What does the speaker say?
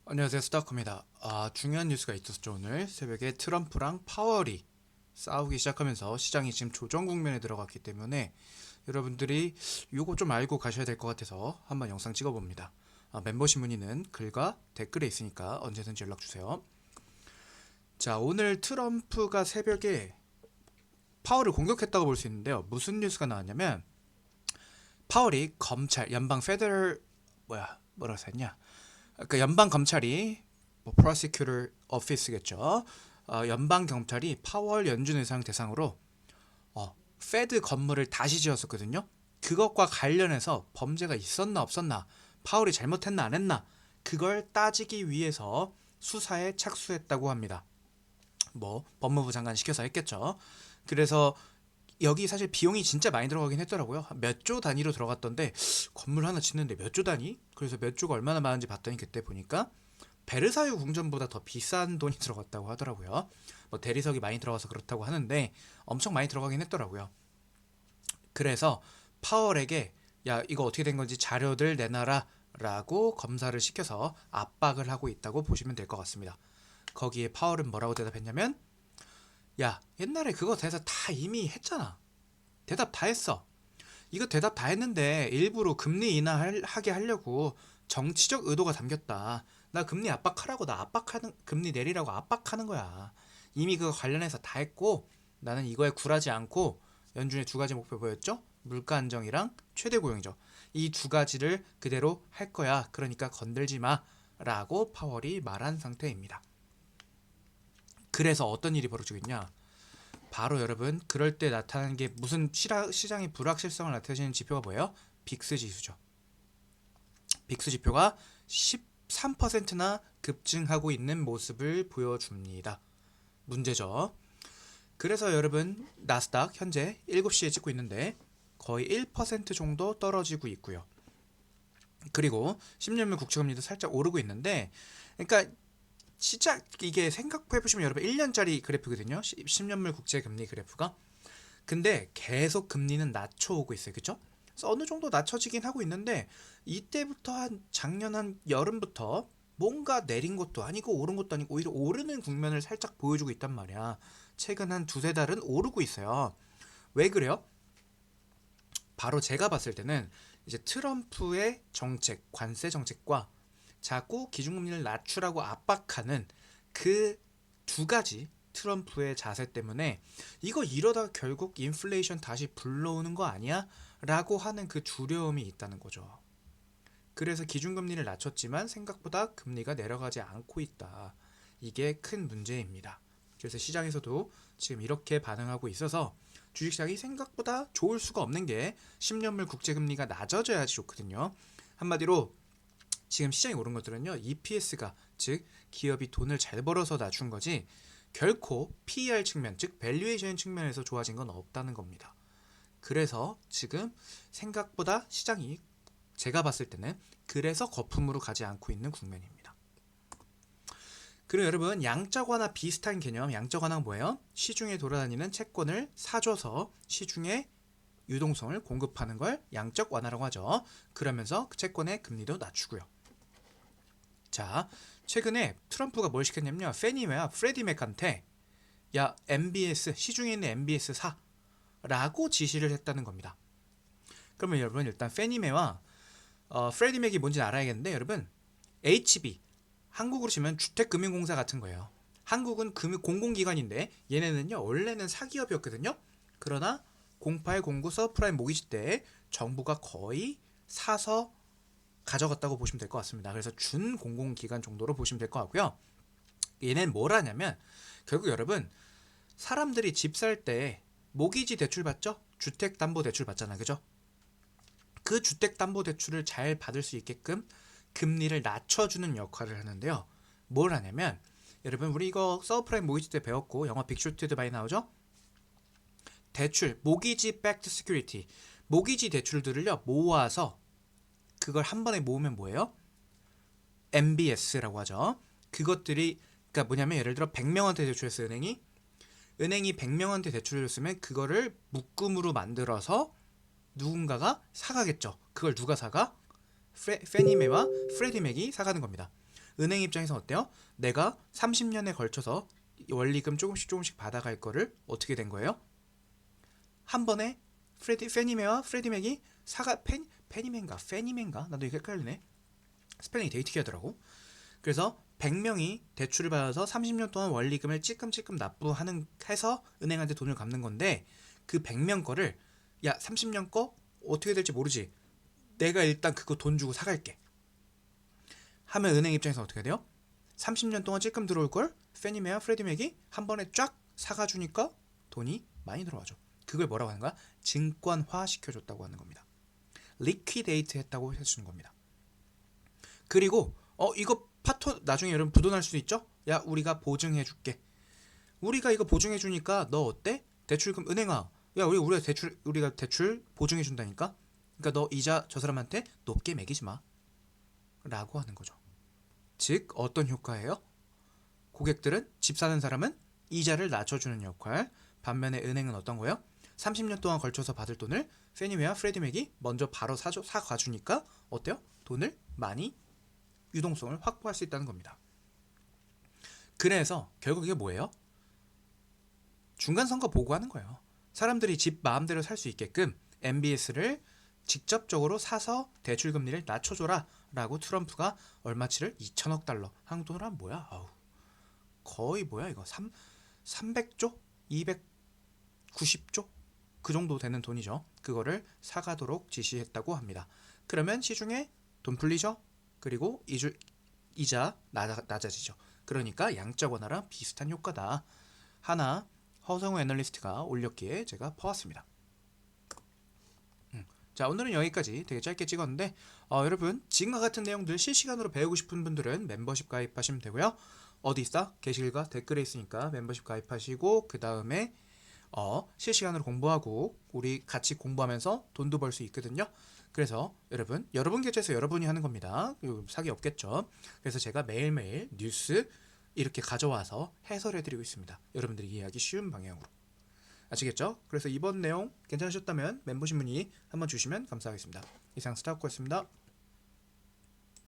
안녕하세요, 스타커입니다. 중요한 뉴스가 있었죠. 오늘 새벽에 트럼프랑 파월이 싸우기 시작하면서 시장이 지금 조정 국면에 들어갔기 때문에 여러분들이 요거 좀 알고 가셔야 될 것 같아서 한번 영상 찍어봅니다. 멤버십 문의는 글과 댓글에 있으니까 언제든지 연락주세요. 자, 오늘 트럼프가 새벽에 파월을 공격했다고 볼 수 있는데요. 무슨 뉴스가 나왔냐면 파월이 검찰, 연방 페더럴 뭐라고 썼냐? 그러니까 연방 검찰이 prosecutor office겠죠. 연방 경찰이 파월 연준 의상 대상으로 페드 건물을 다시 지었었거든요. 그것과 관련해서 범죄가 있었나 없었나, 파월이 잘못했나 안 했나, 그걸 따지기 위해서 수사에 착수했다고 합니다. 뭐 법무부 장관 시켜서 했겠죠. 그래서 여기 사실 비용이 진짜 많이 들어가긴 했더라고요. 몇 조 단위로 들어갔던데 건물 하나 짓는데 몇 조 단위? 그래서 몇 조가 얼마나 많은지 봤더니 그때 보니까 베르사유 궁전보다 더 비싼 돈이 들어갔다고 하더라고요. 뭐 대리석이 많이 들어가서 그렇다고 하는데 엄청 많이 들어가긴 했더라고요. 그래서 파월에게 야 이거 어떻게 된 건지 자료들 내놔라 라고 검사를 시켜서 압박을 하고 있다고 보시면 될 것 같습니다. 거기에 파월은 뭐라고 대답했냐면 야 옛날에 그거 대답 다 이미 했잖아. 대답 다 했어. 이거 대답 다 했는데 일부러 금리 인하하게 하려고 정치적 의도가 담겼다. 나 금리 압박하라고 나 압박하는 금리 내리라고 압박하는 거야. 이미 그거 관련해서 다 했고 나는 이거에 굴하지 않고 연준의 두 가지 목표 보였죠? 물가 안정이랑 최대 고용이죠. 이 두 가지를 그대로 할 거야. 그러니까 건들지 마라고 파월이 말한 상태입니다. 그래서 어떤 일이 벌어지고 있냐? 바로 여러분 그럴 때 나타나는 게 무슨 시장의 불확실성을 나타내는 지표가 뭐예요? 빅스 지수죠. 빅스 지표가 13%나 급증하고 있는 모습을 보여줍니다. 문제죠. 그래서 여러분 나스닥 현재 7시에 찍고 있는데 거의 1% 정도 떨어지고 있고요. 그리고 10년물 국채금리도 살짝 오르고 있는데 그러니까 진짜 이게 생각해보시면 여러분 1년짜리 그래프거든요. 10년물 국채금리 그래프가. 근데 계속 금리는 낮춰오고 있어요. 그쵸? 그래서 어느 정도 낮춰지긴 하고 있는데 이때부터 한 작년 한 여름부터 뭔가 내린 것도 아니고 오른 것도 아니고 오히려 오르는 국면을 살짝 보여주고 있단 말이야. 최근 한 두세 달은 오르고 있어요. 왜 그래요? 바로 제가 봤을 때는 이제 트럼프의 정책, 관세 정책과 자꾸 기준금리를 낮추라고 압박하는 그 두 가지 트럼프의 자세 때문에 이거 이러다 결국 인플레이션 다시 불러오는 거 아니야? 라고 하는 그 두려움이 있다는 거죠. 그래서 기준금리를 낮췄지만 생각보다 금리가 내려가지 않고 있다. 이게 큰 문제입니다. 그래서 시장에서도 지금 이렇게 반응하고 있어서 주식시장이 생각보다 좋을 수가 없는 게 10년물 국제금리가 낮아져야지 좋거든요. 한마디로 지금 시장이 오른 것들은요. EPS가 즉 기업이 돈을 잘 벌어서 낮춘 거지 결코 PER 측면 즉 밸류에이션 측면에서 좋아진 건 없다는 겁니다. 그래서 지금 생각보다 시장이 제가 봤을 때는 그래서 거품으로 가지 않고 있는 국면입니다. 그리고 여러분 양적 완화 비슷한 개념 양적 완화는 뭐예요? 시중에 돌아다니는 채권을 사줘서 시중에 유동성을 공급하는 걸 양적 완화라고 하죠. 그러면서 그 채권의 금리도 낮추고요. 자, 최근에 트럼프가 뭘 시켰냐면요. 페니메와 프레디맥한테 야 MBS 시중에 있는 MBS 사라고 지시를 했다는 겁니다. 그러면 여러분 일단 페니메와 프레디맥이 뭔지 알아야겠는데 여러분 HB 한국으로 치면 주택금융공사 같은 거예요. 한국은 공공기관인데 얘네는요 원래는 사기업이었거든요. 그러나 0809 서프라임 모기지 때 정부가 거의 사서 가져갔다고 보시면 될 것 같습니다. 그래서 준공공기관 정도로 보시면 될 것 같고요. 얘는 뭘 하냐면 결국 여러분 사람들이 집 살 때 모기지 대출 받죠? 주택담보대출 받잖아, 그죠? 그 주택담보대출을 잘 받을 수 있게끔 금리를 낮춰주는 역할을 하는데요. 뭘 하냐면 여러분 우리 이거 서브프라임 모기지 때 배웠고 영화 빅쇼트에도 많이 나오죠? 대출, 모기지 백트 시큐리티 모기지 대출들을요 모아서 그걸 한 번에 모으면 뭐예요? MBS라고 하죠. 그것들이 그러니까 뭐냐면 예를 들어 100명한테 대출했어 은행이 100명한테 대출을 줬으면 그거를 묶음으로 만들어서 누군가가 사가겠죠. 그걸 누가 사가? 페니메와 프레디맥이 사가는 겁니다. 은행 입장에서 어때요? 내가 30년에 걸쳐서 원리금 조금씩 받아갈 거를 어떻게 된 거예요? 한 번에 페니메와 프레디맥이 페니맨가 나도 이게 헷갈리네. 스펠링이 되게 특이하더라고. 그래서 100명이 대출을 받아서 30년 동안 원리금을 찔끔찔끔 납부하는 해서 은행한테 돈을 갚는 건데, 그 100명 거를 야 30년 거 어떻게 될지 모르지, 내가 일단 그거 돈 주고 사갈게 하면 은행 입장에서 어떻게 돼요? 30년 동안 찔끔 들어올 걸 페니메와 프레디맥이 한 번에 쫙 사가주니까 돈이 많이 들어와죠. 그걸 뭐라고 하는 거야? 증권화 시켜줬다고 하는 겁니다. 리퀴데이트 했다고 해주는 겁니다. 그리고 이거 파토 나중에 여러분 부도날 수도 있죠? 야 우리가 보증해줄게. 우리가 이거 보증해주니까 너 어때? 대출금 은행아, 야 우리가 대출 보증해준다니까. 그러니까 너 이자 저 사람한테 높게 매기지 마 라고 하는 거죠. 즉 어떤 효과예요? 고객들은, 집 사는 사람은 이자를 낮춰주는 역할, 반면에 은행은 어떤 거예요? 30년 동안 걸쳐서 받을 돈을 페니메와 프레디맥이 먼저 바로 사가주니까 어때요? 돈을 많이, 유동성을 확보할 수 있다는 겁니다. 그래서 결국 이게 뭐예요? 중간선거 보고하는 거예요. 사람들이 집 마음대로 살 수 있게끔 MBS를 직접적으로 사서 대출금리를 낮춰줘라 라고 트럼프가 얼마치를 2천억 달러, 한국 돈으로 하면 뭐야? 거의 뭐야 이거 300조? 290조? 그 정도 되는 돈이죠. 그거를 사가도록 지시했다고 합니다. 그러면 시중에 돈 풀리죠? 그리고 이자 낮아지죠. 그러니까 양적 완화랑 비슷한 효과다. 하나 허성우 애널리스트가 올렸기에 제가 퍼왔습니다. 자, 오늘은 여기까지 되게 짧게 찍었는데 여러분 지금과 같은 내용들 실시간으로 배우고 싶은 분들은 멤버십 가입하시면 되고요. 어디 있어? 게시글과 댓글에 있으니까 멤버십 가입하시고 그 다음에 실시간으로 공부하고 우리 같이 공부하면서 돈도 벌 수 있거든요. 그래서 여러분 계좌에서 여러분이 하는 겁니다. 사기 없겠죠. 그래서 제가 매일매일 뉴스 이렇게 가져와서 해설해드리고 있습니다. 여러분들이 이해하기 쉬운 방향으로. 아시겠죠? 그래서 이번 내용 괜찮으셨다면 멤버십 문의 한번 주시면 감사하겠습니다. 이상 스타코였습니다.